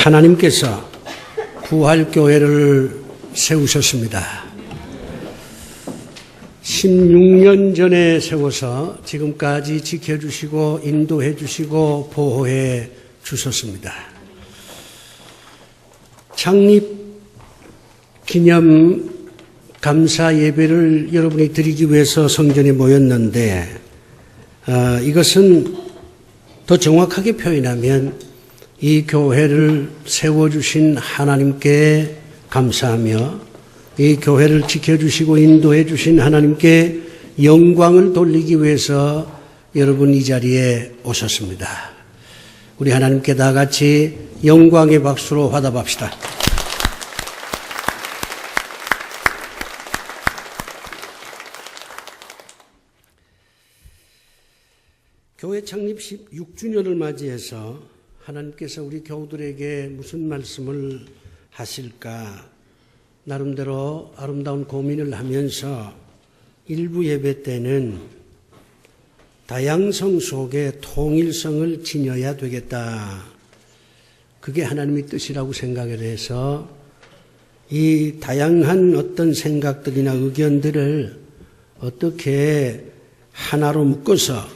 하나님께서 부활교회를 세우셨습니다. 16년 전에 세워서 지금까지 지켜주시고 인도해 주시고 보호해 주셨습니다. 창립 기념 감사 예배를 여러분이 드리기 위해서 성전에 모였는데 이것은 더 정확하게 표현하면 이 교회를 세워주신 하나님께 감사하며 이 교회를 지켜주시고 인도해 주신 하나님께 영광을 돌리기 위해서 여러분 이 자리에 오셨습니다. 우리 하나님께 다 같이 영광의 박수로 화답합시다. 교회 창립 16주년을 맞이해서 하나님께서 우리 교우들에게 무슨 말씀을 하실까 나름대로 아름다운 고민을 하면서 일부 예배 때는 다양성 속에 통일성을 지녀야 되겠다. 그게 하나님의 뜻이라고 생각을 해서 이 다양한 어떤 생각들이나 의견들을 어떻게 하나로 묶어서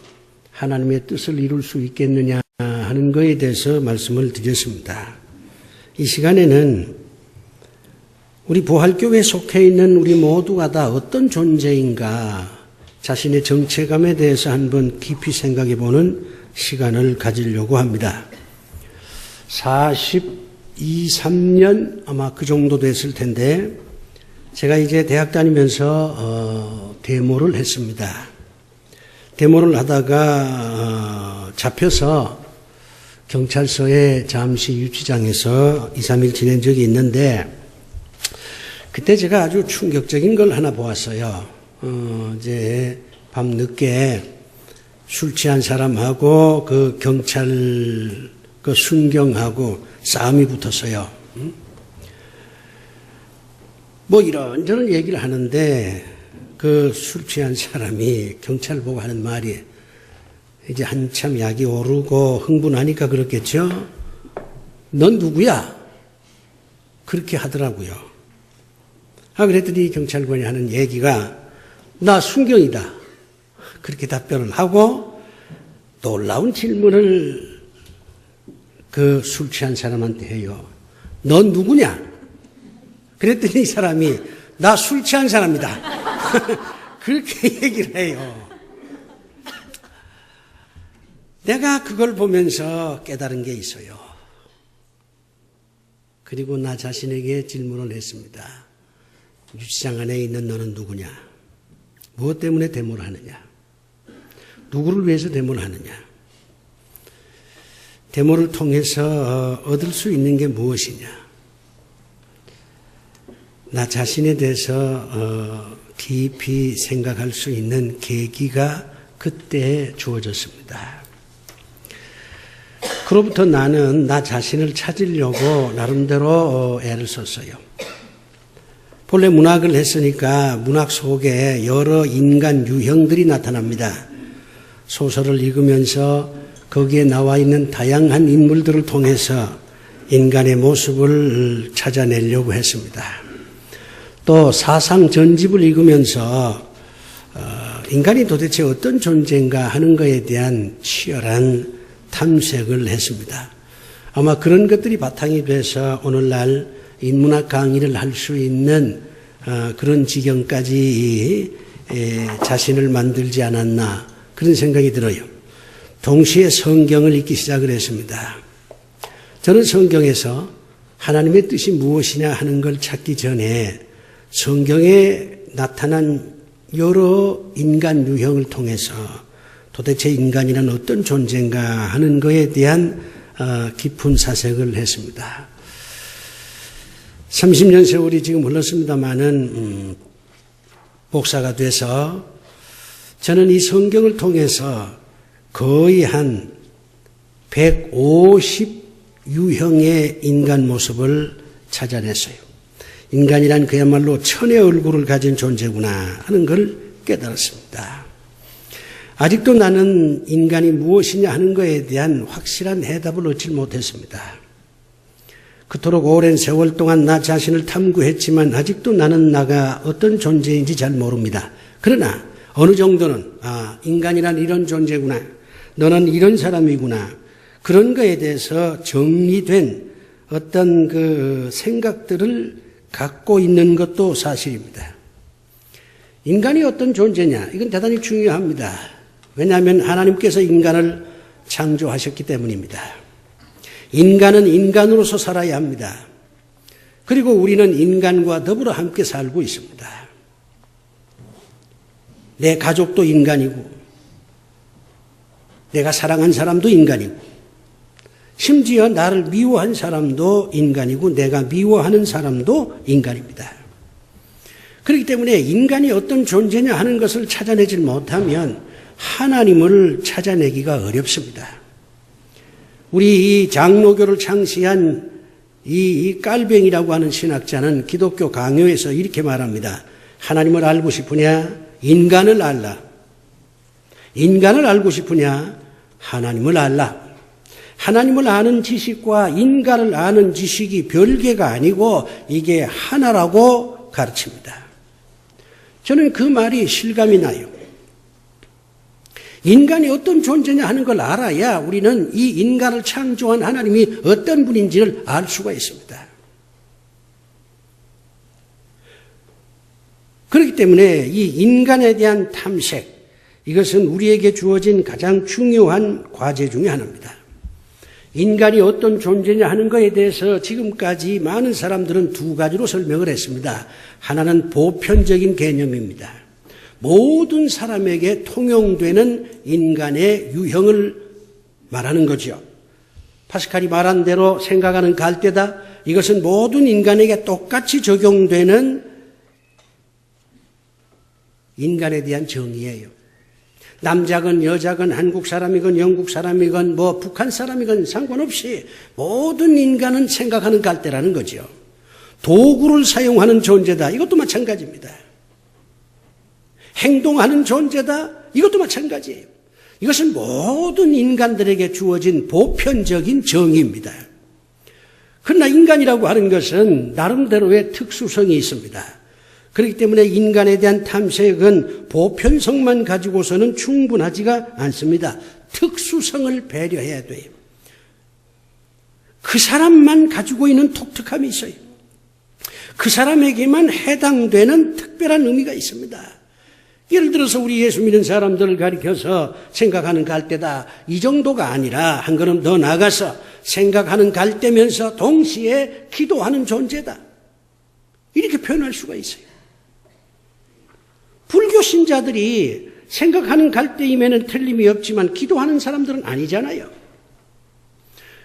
하나님의 뜻을 이룰 수 있겠느냐 하는 것에 대해서 말씀을 드렸습니다. 이 시간에는 우리 부활교회에 속해 있는 우리 모두가 다 어떤 존재인가 자신의 정체감에 대해서 한번 깊이 생각해 보는 시간을 가지려고 합니다. 42, 3년 아마 그 정도 됐을 텐데 제가 이제 대학 다니면서 데모를 했습니다. 데모를 하다가 잡혀서 경찰서에 잠시 유치장에서 2, 3일 지낸 적이 있는데 그때 제가 아주 충격적인 걸 하나 보았어요. 이제 밤 늦게 술 취한 사람하고 그 경찰 그 순경하고 싸움이 붙었어요. 뭐 이런저런 얘기를 하는데 그 술 취한 사람이 경찰 보고 하는 말이 이제 한참 약이 오르고 흥분하니까 그렇겠죠. 넌 누구야? 그렇게 하더라고요. 그랬더니 경찰관이 하는 얘기가 나 순경이다. 그렇게 답변을 하고 놀라운 질문을 그 술 취한 사람한테 해요. 넌 누구냐? 그랬더니 이 사람이 나 술 취한 사람이다. 그렇게 얘기를 해요. 내가 그걸 보면서 깨달은 게 있어요. 그리고 나 자신에게 질문을 했습니다. 유치장 안에 있는 너는 누구냐? 무엇 때문에 데모를 하느냐? 누구를 위해서 데모를 하느냐? 데모를 통해서 얻을 수 있는 게 무엇이냐? 나 자신에 대해서 깊이 생각할 수 있는 계기가 그때 주어졌습니다. 그로부터 나는 나 자신을 찾으려고 나름대로 애를 썼어요. 본래 문학을 했으니까 문학 속에 여러 인간 유형들이 나타납니다. 소설을 읽으면서 거기에 나와 있는 다양한 인물들을 통해서 인간의 모습을 찾아내려고 했습니다. 또 사상 전집을 읽으면서 인간이 도대체 어떤 존재인가 하는 것에 대한 치열한 탐색을 했습니다. 아마 그런 것들이 바탕이 돼서 오늘날 인문학 강의를 할 수 있는 그런 지경까지 자신을 만들지 않았나 그런 생각이 들어요. 동시에 성경을 읽기 시작을 했습니다. 저는 성경에서 하나님의 뜻이 무엇이냐 하는 걸 찾기 전에 성경에 나타난 여러 인간 유형을 통해서 도대체 인간이란 어떤 존재인가 하는 것에 대한 깊은 사색을 했습니다. 30년 세월이 지금 흘렀습니다마는 목사가 돼서 저는 이 성경을 통해서 거의 한 150 유형의 인간 모습을 찾아냈어요. 인간이란 그야말로 천의 얼굴을 가진 존재구나 하는 걸 깨달았습니다. 아직도 나는 인간이 무엇이냐 하는 것에 대한 확실한 해답을 얻지 못했습니다. 그토록 오랜 세월 동안 나 자신을 탐구했지만 아직도 나는 나가 어떤 존재인지 잘 모릅니다. 그러나 어느 정도는 인간이란 이런 존재구나. 너는 이런 사람이구나. 그런 거에 대해서 정리된 어떤 그 생각들을 갖고 있는 것도 사실입니다. 인간이 어떤 존재냐? 이건 대단히 중요합니다. 왜냐하면 하나님께서 인간을 창조하셨기 때문입니다. 인간은 인간으로서 살아야 합니다. 그리고 우리는 인간과 더불어 함께 살고 있습니다. 내 가족도 인간이고 내가 사랑한 사람도 인간이고 심지어 나를 미워한 사람도 인간이고 내가 미워하는 사람도 인간입니다. 그렇기 때문에 인간이 어떤 존재냐 하는 것을 찾아내지 못하면 하나님을 찾아내기가 어렵습니다. 우리 이 장로교를 창시한 이 깔뱅이라고 하는 신학자는 기독교 강요에서 이렇게 말합니다. 하나님을 알고 싶으냐? 인간을 알라. 인간을 알고 싶으냐? 하나님을 알라. 하나님을 아는 지식과 인간을 아는 지식이 별개가 아니고 이게 하나라고 가르칩니다. 저는 그 말이 실감이 나요. 인간이 어떤 존재냐 하는 걸 알아야 우리는 이 인간을 창조한 하나님이 어떤 분인지를 알 수가 있습니다. 그렇기 때문에 이 인간에 대한 탐색, 이것은 우리에게 주어진 가장 중요한 과제 중에 하나입니다. 인간이 어떤 존재냐 하는 것에 대해서 지금까지 많은 사람들은 두 가지로 설명을 했습니다. 하나는 보편적인 개념입니다. 모든 사람에게 통용되는 인간의 유형을 말하는 거죠. 파스칼이 말한 대로 생각하는 갈대다. 이것은 모든 인간에게 똑같이 적용되는 인간에 대한 정의예요. 남자건 여자건 한국 사람이건 영국 사람이건 북한 사람이건 상관없이 모든 인간은 생각하는 갈대라는 거죠. 도구를 사용하는 존재다. 이것도 마찬가지입니다. 행동하는 존재다. 이것도 마찬가지예요. 이것은 모든 인간들에게 주어진 보편적인 정의입니다. 그러나 인간이라고 하는 것은 나름대로의 특수성이 있습니다. 그렇기 때문에 인간에 대한 탐색은 보편성만 가지고서는 충분하지가 않습니다. 특수성을 배려해야 돼요. 그 사람만 가지고 있는 독특함이 있어요. 그 사람에게만 해당되는 특별한 의미가 있습니다. 예를 들어서 우리 예수 믿는 사람들을 가리켜서 생각하는 갈대다. 이 정도가 아니라 한 걸음 더 나가서 생각하는 갈대면서 동시에 기도하는 존재다. 이렇게 표현할 수가 있어요. 불교 신자들이 생각하는 갈대임에는 틀림이 없지만 기도하는 사람들은 아니잖아요.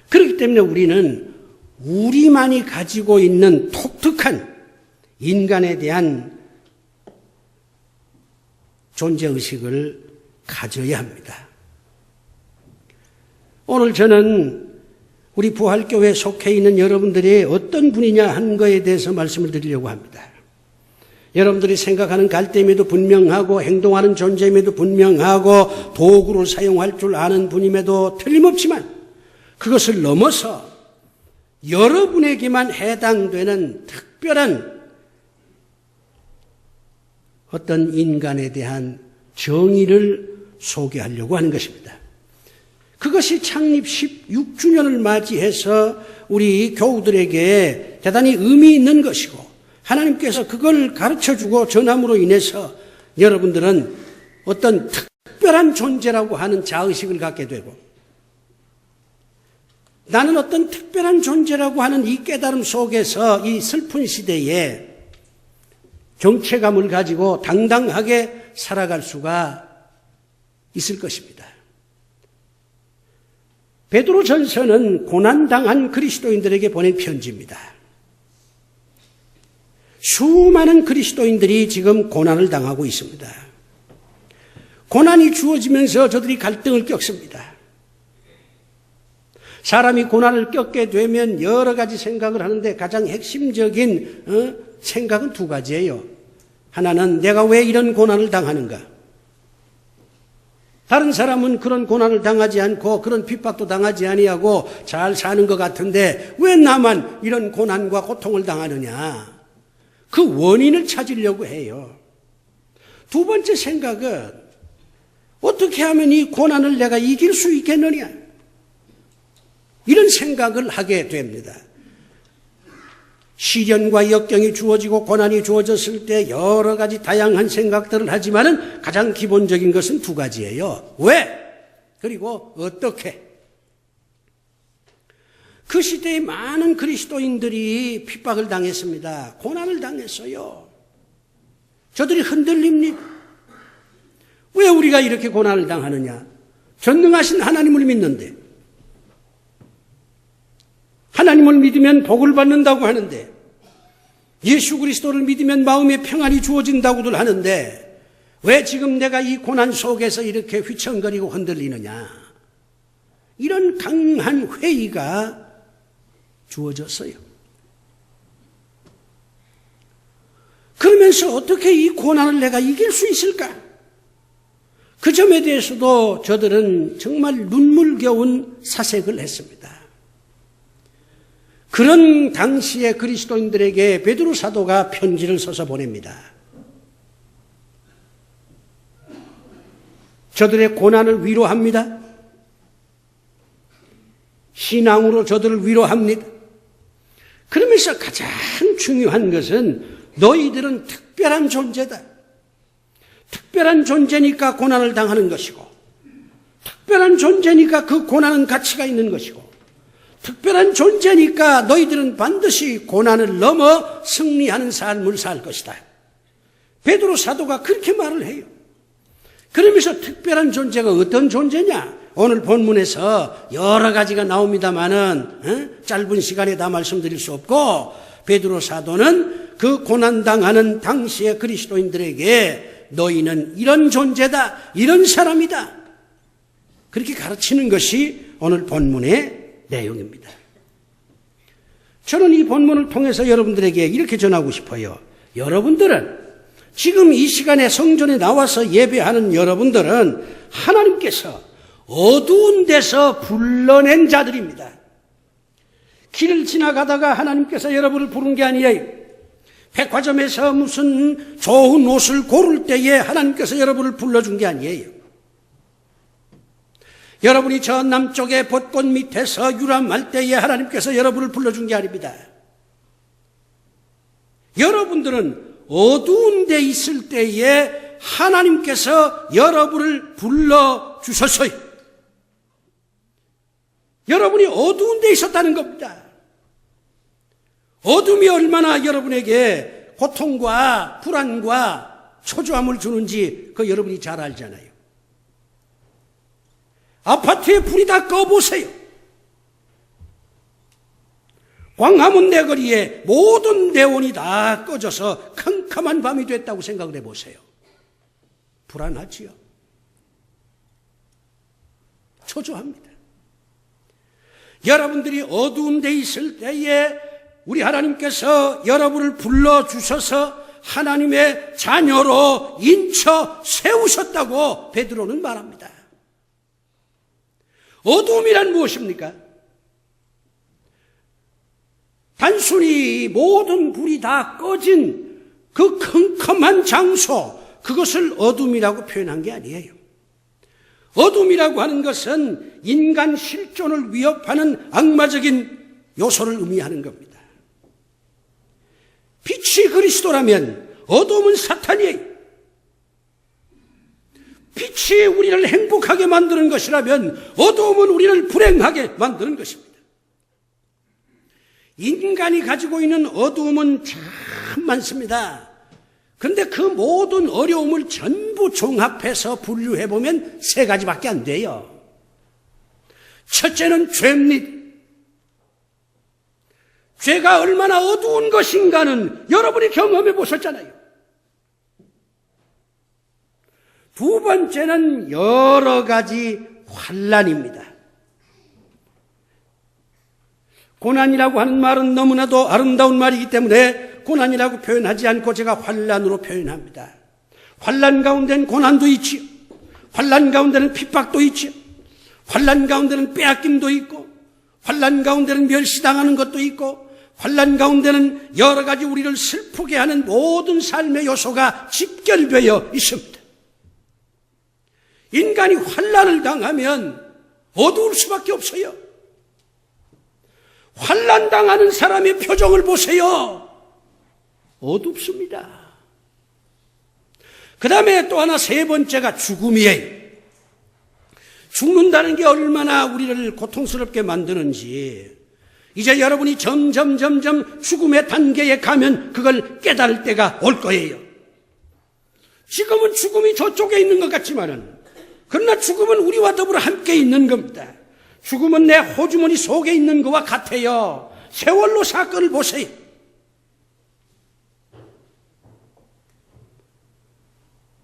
그렇기 때문에 우리는 우리만이 가지고 있는 독특한 인간에 대한 존재의식을 가져야 합니다. 오늘 저는 우리 부활교회에 속해 있는 여러분들이 어떤 분이냐 하는 것에 대해서 말씀을 드리려고 합니다. 여러분들이 생각하는 갈대임에도 분명하고 행동하는 존재임에도 분명하고 도구를 사용할 줄 아는 분임에도 틀림없지만 그것을 넘어서 여러분에게만 해당되는 특별한 어떤 인간에 대한 정의를 소개하려고 하는 것입니다. 그것이 창립 16주년을 맞이해서 우리 교우들에게 대단히 의미 있는 것이고 하나님께서 그걸 가르쳐주고 전함으로 인해서 여러분들은 어떤 특별한 존재라고 하는 자의식을 갖게 되고 나는 어떤 특별한 존재라고 하는 이 깨달음 속에서 이 슬픈 시대에 정체감을 가지고 당당하게 살아갈 수가 있을 것입니다. 베드로전서는 고난당한 그리스도인들에게 보낸 편지입니다. 수많은 그리스도인들이 지금 고난을 당하고 있습니다. 고난이 주어지면서 저들이 갈등을 겪습니다. 사람이 고난을 겪게 되면 여러 가지 생각을 하는데 가장 핵심적인 생각은 두 가지예요. 하나는 내가 왜 이런 고난을 당하는가? 다른 사람은 그런 고난을 당하지 않고 그런 핍박도 당하지 아니하고 잘 사는 것 같은데 왜 나만 이런 고난과 고통을 당하느냐? 그 원인을 찾으려고 해요. 두 번째 생각은 어떻게 하면 이 고난을 내가 이길 수 있겠느냐? 이런 생각을 하게 됩니다. 시련과 역경이 주어지고 고난이 주어졌을 때 여러 가지 다양한 생각들을 하지만은 가장 기본적인 것은 두 가지예요. 왜? 그리고 어떻게? 그 시대에 많은 그리스도인들이 핍박을 당했습니다. 고난을 당했어요. 저들이 흔들립니다. 왜 우리가 이렇게 고난을 당하느냐? 전능하신 하나님을 믿는데, 하나님을 믿으면 복을 받는다고 하는데, 예수 그리스도를 믿으면 마음의 평안이 주어진다고들 하는데, 왜 지금 내가 이 고난 속에서 이렇게 휘청거리고 흔들리느냐? 이런 강한 회의가 주어졌어요. 그러면서 어떻게 이 고난을 내가 이길 수 있을까? 그 점에 대해서도 저들은 정말 눈물겨운 사색을 했습니다. 그런 당시의 그리스도인들에게 베드로 사도가 편지를 써서 보냅니다. 저들의 고난을 위로합니다. 신앙으로 저들을 위로합니다. 그러면서 가장 중요한 것은 너희들은 특별한 존재다. 특별한 존재니까 고난을 당하는 것이고, 특별한 존재니까 그 고난은 가치가 있는 것이고, 특별한 존재니까 너희들은 반드시 고난을 넘어 승리하는 삶을 살 것이다. 베드로 사도가 그렇게 말을 해요. 그러면서 특별한 존재가 어떤 존재냐? 오늘 본문에서 여러 가지가 나옵니다마는 짧은 시간에 다 말씀드릴 수 없고, 베드로 사도는 그 고난당하는 당시의 그리스도인들에게 너희는 이런 존재다, 이런 사람이다, 그렇게 가르치는 것이 오늘 본문의 내용입니다. 저는 이 본문을 통해서 여러분들에게 이렇게 전하고 싶어요. 여러분들은 지금 이 시간에 성전에 나와서 예배하는 여러분들은 하나님께서 어두운 데서 불러낸 자들입니다. 길을 지나가다가 하나님께서 여러분을 부른 게 아니에요. 백화점에서 무슨 좋은 옷을 고를 때에 하나님께서 여러분을 불러준 게 아니에요. 여러분이 저 남쪽의 벚꽃 밑에서 유람할 때에 하나님께서 여러분을 불러준 게 아닙니다. 여러분들은 어두운 데 있을 때에 하나님께서 여러분을 불러주셨어요. 여러분이 어두운 데 있었다는 겁니다. 어둠이 얼마나 여러분에게 고통과 불안과 초조함을 주는지 그 여러분이 잘 알잖아요. 아파트에 불이 다 꺼보세요. 광화문 내거리에 모든 내원이 다 꺼져서 캄캄한 밤이 됐다고 생각을 해보세요. 불안하지요. 초조합니다. 여러분들이 어두운 데 있을 때에 우리 하나님께서 여러분을 불러주셔서 하나님의 자녀로 인쳐 세우셨다고 베드로는 말합니다. 어두움이란 무엇입니까? 단순히 모든 불이 다 꺼진 그 컴컴한 장소, 그것을 어둠이라고 표현한 게 아니에요. 어둠이라고 하는 것은 인간 실존을 위협하는 악마적인 요소를 의미하는 겁니다. 빛이 그리스도라면 어둠은 사탄이에요. 빛이 우리를 행복하게 만드는 것이라면 어두움은 우리를 불행하게 만드는 것입니다. 인간이 가지고 있는 어두움은 참 많습니다. 그런데 그 모든 어려움을 전부 종합해서 분류해보면 세 가지밖에 안 돼요. 첫째는 죄입니다. 죄가 얼마나 어두운 것인가는 여러분이 경험해 보셨잖아요. 두 번째는 여러 가지 환난입니다. 고난이라고 하는 말은 너무나도 아름다운 말이기 때문에 고난이라고 표현하지 않고 제가 환난으로 표현합니다. 환난 가운데는 고난도 있지요. 환난 가운데는 핍박도 있죠. 환난 가운데는 빼앗김도 있고, 환난 가운데는 멸시당하는 것도 있고, 환난 가운데는 여러 가지 우리를 슬프게 하는 모든 삶의 요소가 집결되어 있습니다. 인간이 환난을 당하면 어두울 수밖에 없어요. 환난 당하는 사람의 표정을 보세요. 어둡습니다. 그 다음에 또 하나 세 번째가 죽음이에요. 죽는다는 게 얼마나 우리를 고통스럽게 만드는지 이제 여러분이 점점 죽음의 단계에 가면 그걸 깨달을 때가 올 거예요. 지금은 죽음이 저쪽에 있는 것 같지만은 그러나 죽음은 우리와 더불어 함께 있는 겁니다. 죽음은 내 호주머니 속에 있는 것과 같아요. 세월호 사건을 보세요.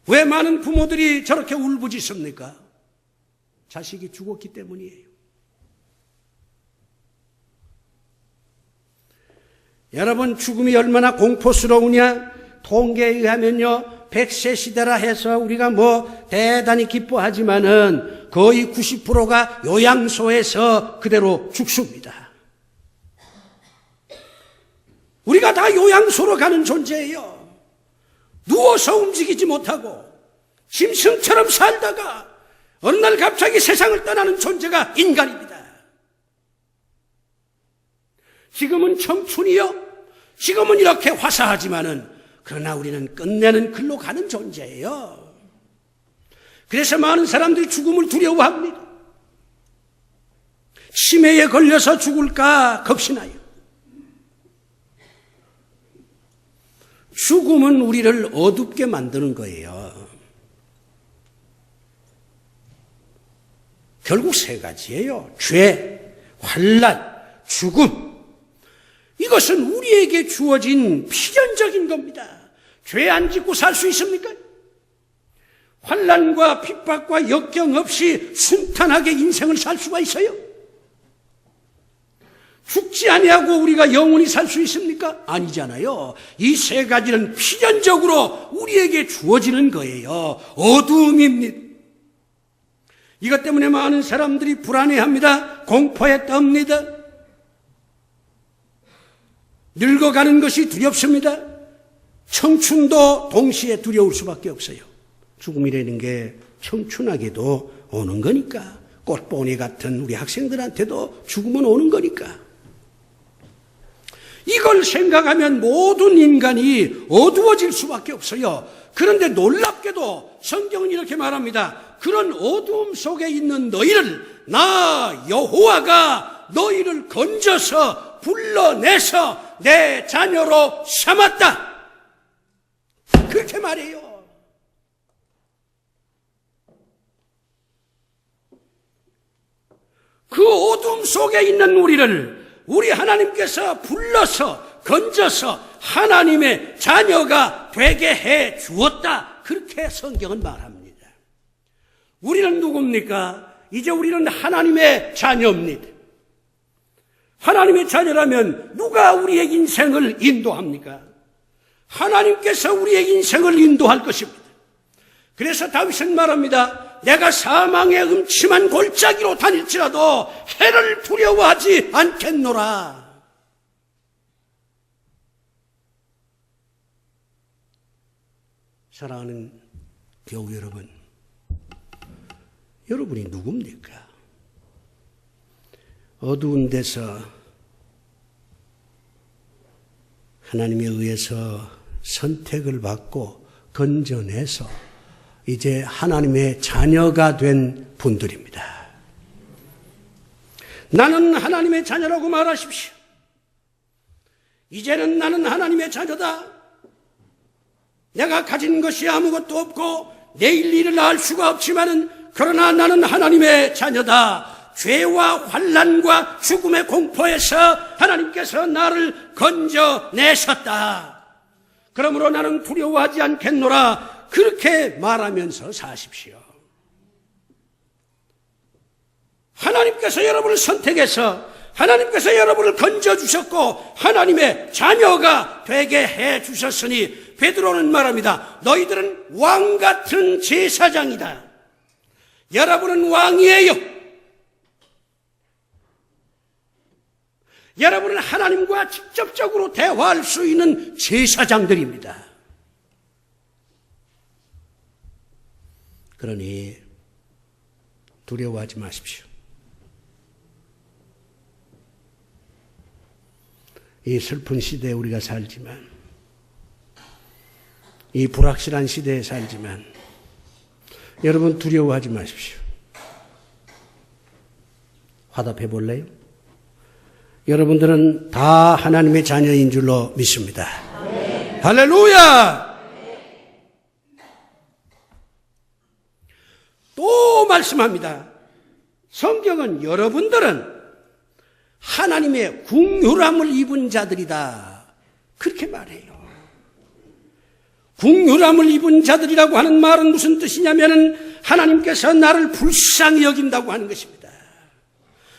왜 많은 부모들이 저렇게 울부짖습니까? 자식이 죽었기 때문이에요. 여러분, 죽음이 얼마나 공포스러우냐? 통계에 의하면요, 100세 시대라 해서 우리가 대단히 기뻐하지만은 거의 90%가 요양소에서 그대로 죽습니다. 우리가 다 요양소로 가는 존재예요. 누워서 움직이지 못하고 짐승처럼 살다가 어느 날 갑자기 세상을 떠나는 존재가 인간입니다. 지금은 청춘이요. 지금은 이렇게 화사하지만은 그러나 우리는 끝내는 글로 가는 존재예요. 그래서 많은 사람들이 죽음을 두려워합니다. 치매에 걸려서 죽을까 겁시나요. 죽음은 우리를 어둡게 만드는 거예요. 결국 세 가지예요. 죄, 환난, 죽음. 이것은 우리에게 주어진 필연적인 겁니다. 죄 안 짓고 살 수 있습니까? 환난과 핍박과 역경 없이 순탄하게 인생을 살 수가 있어요? 죽지 아니하고 우리가 영원히 살 수 있습니까? 아니잖아요. 이 세 가지는 필연적으로 우리에게 주어지는 거예요. 어두움입니다. 이것 때문에 많은 사람들이 불안해합니다. 공포에 떱니다. 늙어가는 것이 두렵습니다. 청춘도 동시에 두려울 수밖에 없어요. 죽음이라는 게 청춘하게도 오는 거니까. 꽃보니 같은 우리 학생들한테도 죽음은 오는 거니까. 이걸 생각하면 모든 인간이 어두워질 수밖에 없어요. 그런데 놀랍게도 성경은 이렇게 말합니다. 그런 어두움 속에 있는 너희를 나 여호와가 너희를 건져서 불러내서 내 자녀로 삼았다. 그렇게 말해요. 그 어둠 속에 있는 우리를 우리 하나님께서 불러서 건져서 하나님의 자녀가 되게 해 주었다. 그렇게 성경은 말합니다. 우리는 누굽니까? 이제 우리는 하나님의 자녀입니다. 하나님의 자녀라면 누가 우리의 인생을 인도합니까? 하나님께서 우리의 인생을 인도할 것입니다. 그래서 다윗은 말합니다. 내가 사망의 음침한 골짜기로 다닐지라도 해를 두려워하지 않겠노라. 사랑하는 교우 여러분, 여러분이 누굽니까? 어두운 데서 하나님에 의해서 선택을 받고 건져내서 이제 하나님의 자녀가 된 분들입니다. 나는 하나님의 자녀라고 말하십시오. 이제는 나는 하나님의 자녀다. 내가 가진 것이 아무것도 없고 내일 일을 알 수가 없지만은 그러나 나는 하나님의 자녀다. 죄와 환난과 죽음의 공포에서 하나님께서 나를 건져내셨다. 그러므로 나는 두려워하지 않겠노라. 그렇게 말하면서 사십시오. 하나님께서 여러분을 선택해서 하나님께서 여러분을 건져주셨고 하나님의 자녀가 되게 해주셨으니 베드로는 말합니다. 너희들은 왕같은 제사장이다. 여러분은 왕이에요. 여러분은 하나님과 직접적으로 대화할 수 있는 제사장들입니다. 그러니 두려워하지 마십시오. 이 슬픈 시대에 우리가 살지만, 이 불확실한 시대에 살지만 여러분 두려워하지 마십시오. 화답해 볼래요? 여러분들은 다 하나님의 자녀인 줄로 믿습니다. 네. 할렐루야! 네. 또 말씀합니다. 성경은 여러분들은 하나님의 긍휼함을 입은 자들이다, 그렇게 말해요. 긍휼함을 입은 자들이라고 하는 말은 무슨 뜻이냐면은 하나님께서 나를 불쌍히 여긴다고 하는 것입니다.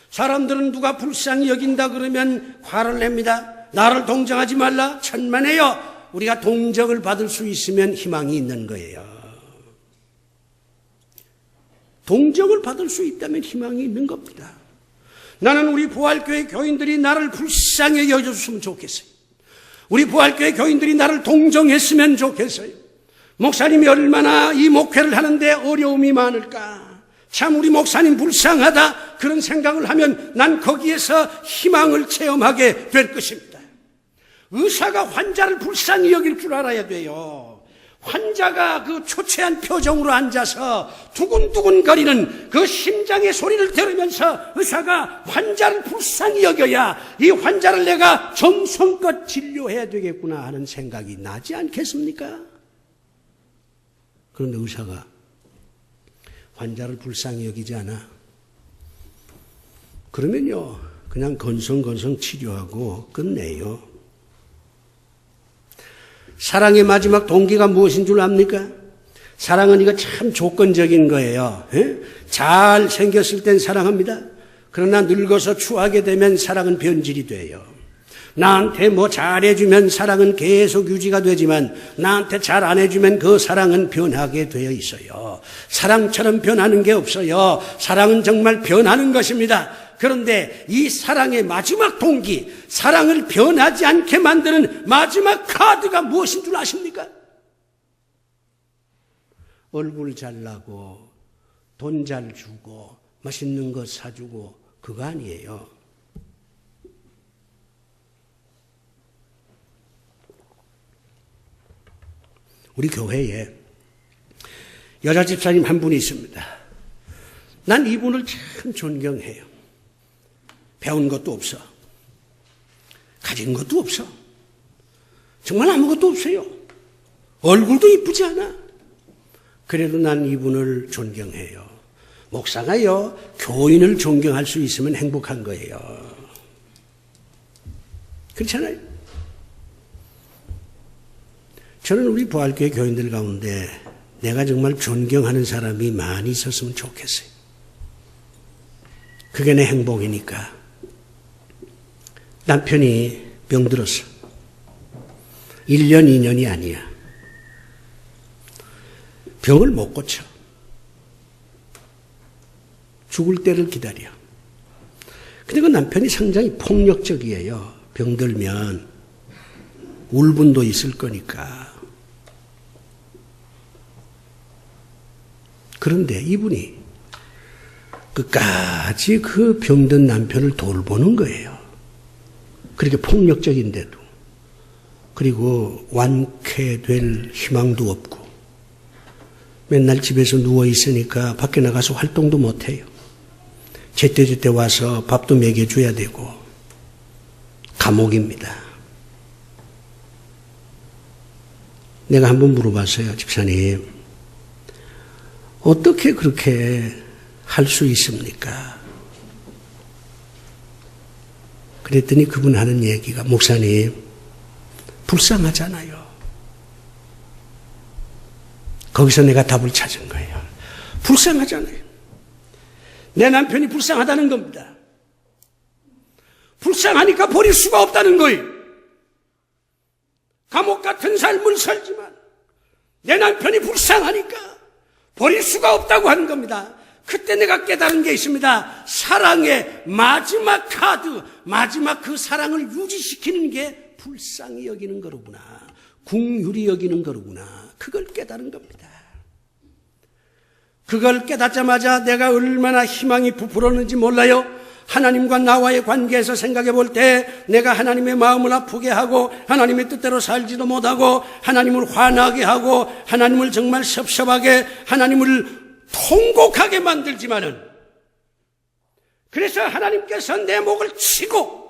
사람들은 누가 불쌍히 여긴다 그러면 화를 냅니다. 나를 동정하지 말라, 천만에요. 우리가 동정을 받을 수 있으면 희망이 있는 거예요. 동정을 받을 수 있다면 희망이 있는 겁니다. 나는 우리 부활교회 교인들이 나를 불쌍히 여겨줬으면 좋겠어요. 우리 부활교회 교인들이 나를 동정했으면 좋겠어요. 목사님이 얼마나 이 목회를 하는데 어려움이 많을까. 참 우리 목사님 불쌍하다, 그런 생각을 하면 난 거기에서 희망을 체험하게 될 것입니다. 의사가 환자를 불쌍히 여길 줄 알아야 돼요. 환자가 그 초췌한 표정으로 앉아서 두근두근거리는 그 심장의 소리를 들으면서 의사가 환자를 불쌍히 여겨야 이 환자를 내가 정성껏 진료해야 되겠구나 하는 생각이 나지 않겠습니까? 그런데 의사가 환자를 불쌍히 여기지 않아. 그러면요, 그냥 건성건성 치료하고 끝내요. 사랑의 마지막 동기가 무엇인 줄 압니까? 사랑은 이거 참 조건적인 거예요. 잘 생겼을 땐 사랑합니다. 그러나 늙어서 추하게 되면 사랑은 변질이 돼요. 나한테 뭐 잘해주면 사랑은 계속 유지가 되지만 나한테 잘 안 해주면 그 사랑은 변하게 되어 있어요. 사랑처럼 변하는 게 없어요. 사랑은 정말 변하는 것입니다. 그런데 이 사랑의 마지막 동기, 사랑을 변하지 않게 만드는 마지막 카드가 무엇인 줄 아십니까? 얼굴 잘 나고 돈 잘 주고 맛있는 거 사주고 그거 아니에요. 우리 교회에 여자 집사님 한 분이 있습니다. 난 이분을 참 존경해요. 배운 것도 없어. 가진 것도 없어. 정말 아무것도 없어요. 얼굴도 이쁘지 않아. 그래도 난 이분을 존경해요. 목사가요, 교인을 존경할 수 있으면 행복한 거예요. 그렇잖아요. 저는 우리 부활교회 교인들 가운데 내가 정말 존경하는 사람이 많이 있었으면 좋겠어요. 그게 내 행복이니까. 남편이 병들었어. 1년, 2년이 아니야. 병을 못 고쳐. 죽을 때를 기다려. 근데 그 남편이 상당히 폭력적이에요. 병들면 울분도 있을 거니까. 그런데 이분이 끝까지 그 병든 남편을 돌보는 거예요. 그렇게 폭력적인데도. 그리고 완쾌될 희망도 없고 맨날 집에서 누워 있으니까 밖에 나가서 활동도 못 해요. 제때제때 와서 밥도 먹여줘야 되고 감옥입니다. 내가 한번 물어봤어요. 집사님, 어떻게 그렇게 할 수 있습니까? 그랬더니 그분 하는 얘기가, 목사님, 불쌍하잖아요. 거기서 내가 답을 찾은 거예요. 불쌍하잖아요. 내 남편이 불쌍하다는 겁니다. 불쌍하니까 버릴 수가 없다는 거예요. 감옥 같은 삶을 살지만 내 남편이 불쌍하니까 버릴 수가 없다고 하는 겁니다. 그때 내가 깨달은 게 있습니다. 사랑의 마지막 카드, 마지막 그 사랑을 유지시키는 게 불쌍히 여기는 거로구나. 긍휼히 여기는 거로구나. 그걸 깨달은 겁니다. 그걸 깨닫자마자 내가 얼마나 희망이 부풀었는지 몰라요. 하나님과 나와의 관계에서 생각해 볼 때 내가 하나님의 마음을 아프게 하고 하나님의 뜻대로 살지도 못하고 하나님을 화나게 하고 하나님을 정말 섭섭하게 하나님을 통곡하게 만들지만은 그래서 하나님께서 내 목을 치고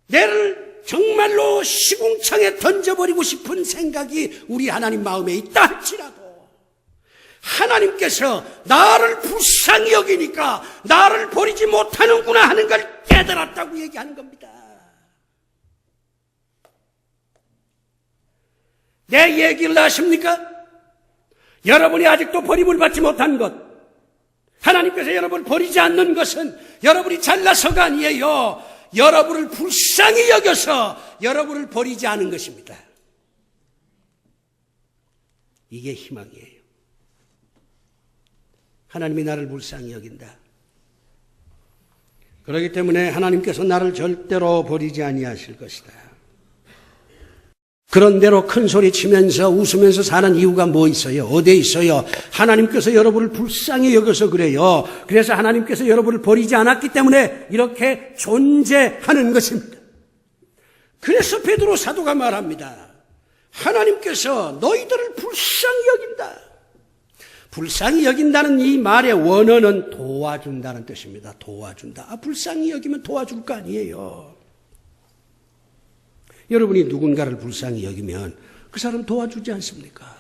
내를 정말로 시궁창에 던져버리고 싶은 생각이 우리 하나님 마음에 있다 할지라도 하나님께서 나를 불쌍히 여기니까 나를 버리지 못하는구나 하는 걸 깨달았다고 얘기하는 겁니다. 내 얘기를 아십니까? 여러분이 아직도 버림을 받지 못한 것, 하나님께서 여러분을 버리지 않는 것은 여러분이 잘나서가 아니에요. 여러분을 불쌍히 여겨서 여러분을 버리지 않은 것입니다. 이게 희망이에요. 하나님이 나를 불쌍히 여긴다. 그렇기 때문에 하나님께서 나를 절대로 버리지 아니하실 것이다. 그런대로 큰 소리 치면서 웃으면서 사는 이유가 뭐 있어요? 어디에 있어요? 하나님께서 여러분을 불쌍히 여겨서 그래요. 그래서 하나님께서 여러분을 버리지 않았기 때문에 이렇게 존재하는 것입니다. 그래서 베드로 사도가 말합니다. 하나님께서 너희들을 불쌍히 여긴다. 불쌍히 여긴다는 이 말의 원어는 도와준다는 뜻입니다. 도와준다. 불쌍히 여기면 도와줄 거 아니에요. 여러분이 누군가를 불쌍히 여기면 그 사람 도와주지 않습니까?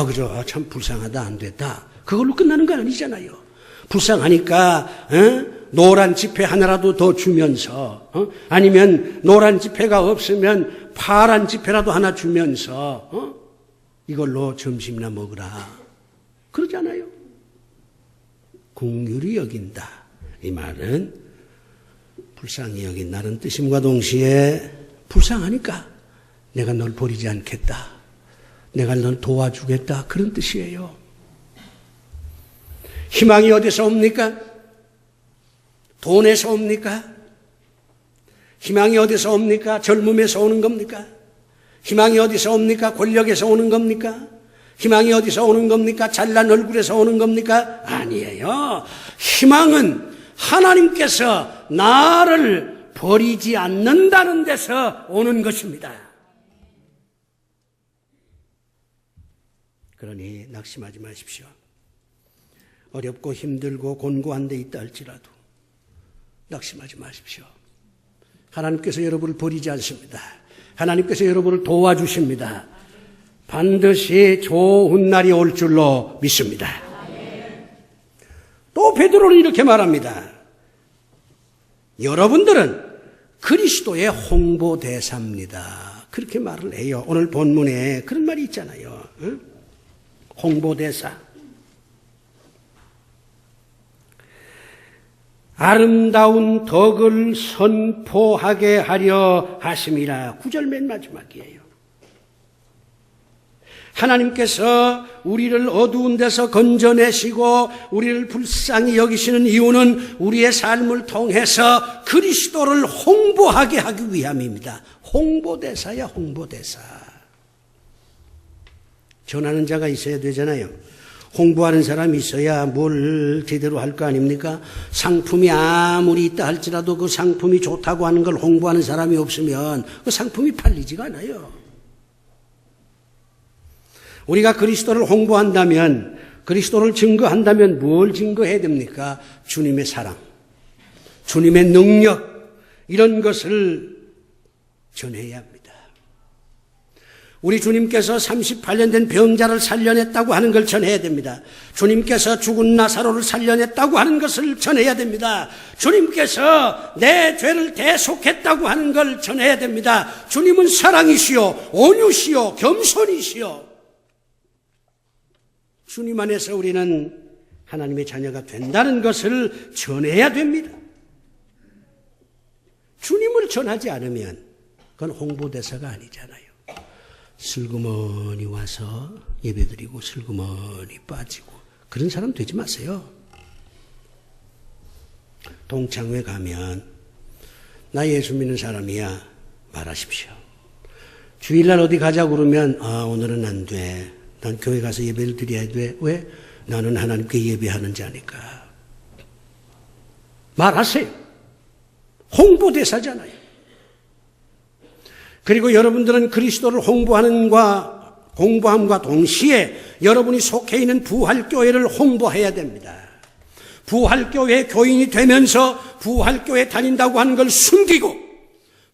그죠. 참 불쌍하다, 안 됐다. 그걸로 끝나는 건 아니잖아요. 불쌍하니까 노란 지폐 하나라도 더 주면서 아니면 노란 지폐가 없으면 파란 지폐라도 하나 주면서 이걸로 점심이나 먹으라. 그러잖아요. 긍휼히 여긴다. 이 말은 불쌍히 여긴다는 뜻임과 동시에 불쌍하니까 내가 널 버리지 않겠다. 내가 널 도와주겠다. 그런 뜻이에요. 희망이 어디서 옵니까? 돈에서 옵니까? 희망이 어디서 옵니까? 젊음에서 오는 겁니까? 희망이 어디서 옵니까? 권력에서 오는 겁니까? 희망이 어디서 오는 겁니까? 잘난 얼굴에서 오는 겁니까? 아니에요. 희망은 하나님께서 나를 버리지 않는다는 데서 오는 것입니다. 그러니 낙심하지 마십시오. 어렵고 힘들고 곤고한 데 있다 할지라도 낙심하지 마십시오. 하나님께서 여러분을 버리지 않습니다. 하나님께서 여러분을 도와주십니다. 반드시 좋은 날이 올 줄로 믿습니다. 또 베드로는 이렇게 말합니다. 여러분들은 그리스도의 홍보대사입니다. 그렇게 말을 해요. 오늘 본문에 그런 말이 있잖아요. 홍보대사. 아름다운 덕을 선포하게 하려 하심이라. 9절 맨 마지막이에요. 하나님께서 우리를 어두운 데서 건져내시고 우리를 불쌍히 여기시는 이유는 우리의 삶을 통해서 그리스도를 홍보하게 하기 위함입니다. 홍보대사야, 홍보대사. 전하는 자가 있어야 되잖아요. 홍보하는 사람이 있어야 뭘 제대로 할 거 아닙니까? 상품이 아무리 있다 할지라도 그 상품이 좋다고 하는 걸 홍보하는 사람이 없으면 그 상품이 팔리지가 않아요. 우리가 그리스도를 홍보한다면, 그리스도를 증거한다면 뭘 증거해야 됩니까? 주님의 사랑, 주님의 능력, 이런 것을 전해야 합니다. 우리 주님께서 38년 된 병자를 살려냈다고 하는 걸 전해야 됩니다. 주님께서 죽은 나사로를 살려냈다고 하는 것을 전해야 됩니다. 주님께서 내 죄를 대속했다고 하는 걸 전해야 됩니다. 주님은 사랑이시요, 온유시요, 겸손이시요. 주님 안에서 우리는 하나님의 자녀가 된다는 것을 전해야 됩니다. 주님을 전하지 않으면 그건 홍보대사가 아니잖아요. 슬그머니 와서 예배드리고 슬그머니 빠지고 그런 사람 되지 마세요. 동창회 가면 나 예수 믿는 사람이야 말하십시오. 주일날 어디 가자고 그러면 오늘은 안 돼. 난 교회 가서 예배를 드려야 돼. 왜? 나는 하나님께 예배하는 자니까. 말하세요. 홍보대사잖아요. 그리고 여러분들은 그리스도를 공부함과 동시에 여러분이 속해 있는 부활교회를 홍보해야 됩니다. 부활교회 교인이 되면서 부활교회 다닌다고 하는 걸 숨기고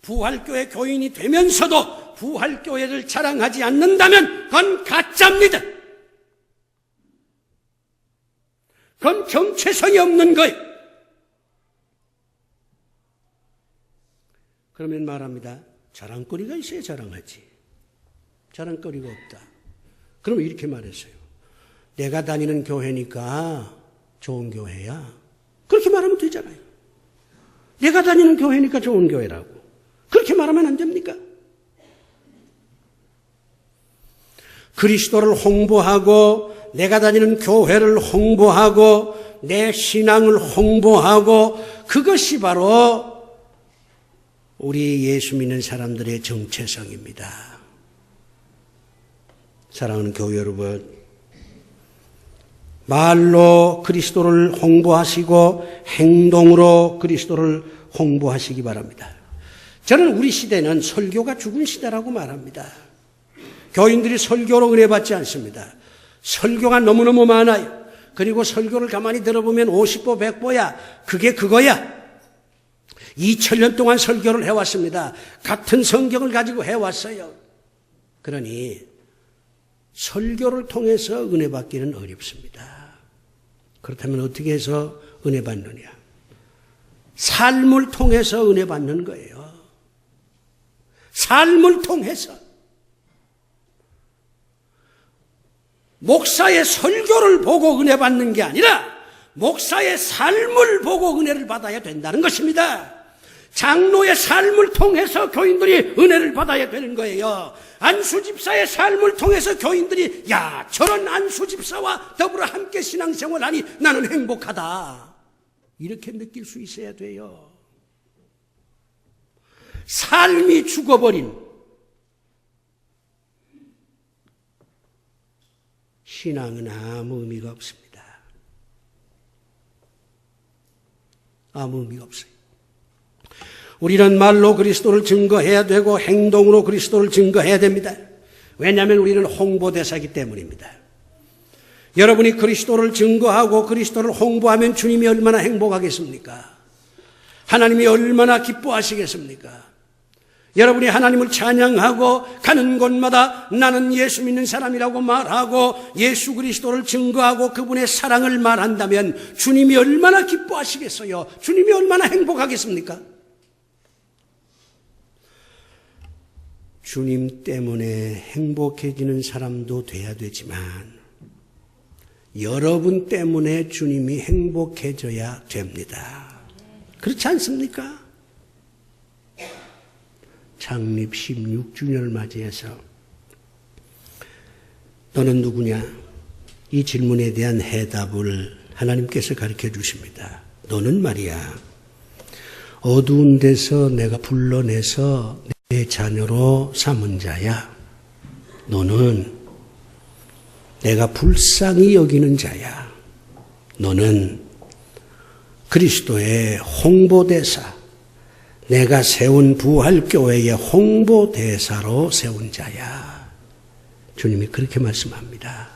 부활교회 교인이 되면서도 부활교회를 자랑하지 않는다면 그건 가짜입니다. 그건 정체성이 없는 거예요. 그러면 말합니다. 자랑거리가 있어야 자랑하지. 자랑거리가 없다. 그러면 이렇게 말했어요. 내가 다니는 교회니까 좋은 교회야. 그렇게 말하면 되잖아요. 내가 다니는 교회니까 좋은 교회라고. 그렇게 말하면 안 됩니까? 그리스도를 홍보하고 내가 다니는 교회를 홍보하고 내 신앙을 홍보하고 그것이 바로 우리 예수 믿는 사람들의 정체성입니다. 사랑하는 교회 여러분, 말로 그리스도를 홍보하시고 행동으로 그리스도를 홍보하시기 바랍니다. 저는 우리 시대는 설교가 죽은 시대라고 말합니다. 교인들이 설교로 은혜 받지 않습니다. 설교가 너무너무 많아요. 그리고 설교를 가만히 들어보면 50보 100보야. 그게 그거야. 2000년 동안 설교를 해왔습니다. 같은 성경을 가지고 해왔어요. 그러니 설교를 통해서 은혜 받기는 어렵습니다. 그렇다면 어떻게 해서 은혜 받느냐? 삶을 통해서 은혜 받는 거예요. 삶을 통해서. 목사의 설교를 보고 은혜 받는 게 아니라 목사의 삶을 보고 은혜를 받아야 된다는 것입니다. 장로의 삶을 통해서 교인들이 은혜를 받아야 되는 거예요. 안수집사의 삶을 통해서 교인들이 야, 저런 안수집사와 더불어 함께 신앙생활하니 나는 행복하다. 이렇게 느낄 수 있어야 돼요. 삶이 죽어버린 신앙은 아무 의미가 없습니다. 아무 의미가 없어요. 우리는 말로 그리스도를 증거해야 되고 행동으로 그리스도를 증거해야 됩니다. 왜냐하면 우리는 홍보대사이기 때문입니다. 여러분이 그리스도를 증거하고 그리스도를 홍보하면 주님이 얼마나 행복하겠습니까? 하나님이 얼마나 기뻐하시겠습니까? 여러분이 하나님을 찬양하고 가는 곳마다 나는 예수 믿는 사람이라고 말하고 예수 그리스도를 증거하고 그분의 사랑을 말한다면 주님이 얼마나 기뻐하시겠어요? 주님이 얼마나 행복하겠습니까? 주님 때문에 행복해지는 사람도 돼야 되지만 여러분 때문에 주님이 행복해져야 됩니다. 그렇지 않습니까? 창립 16주년을 맞이해서 너는 누구냐? 이 질문에 대한 해답을 하나님께서 가르쳐 주십니다. 너는 말이야, 어두운 데서 내가 불러내서 내 자녀로 삼은 자야. 너는 내가 불쌍히 여기는 자야. 너는 그리스도의 홍보대사, 내가 세운 부활교회의 홍보대사로 세운 자야. 주님이 그렇게 말씀합니다.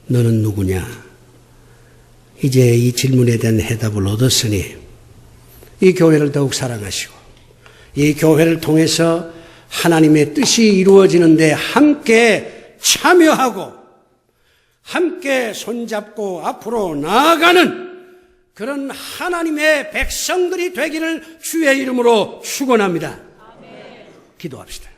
너는 누구냐? 이제 이 질문에 대한 해답을 얻었으니 이 교회를 더욱 사랑하시고 이 교회를 통해서 하나님의 뜻이 이루어지는데 함께 참여하고 함께 손잡고 앞으로 나아가는 그런 하나님의 백성들이 되기를 주의 이름으로 축원합니다. 기도합시다.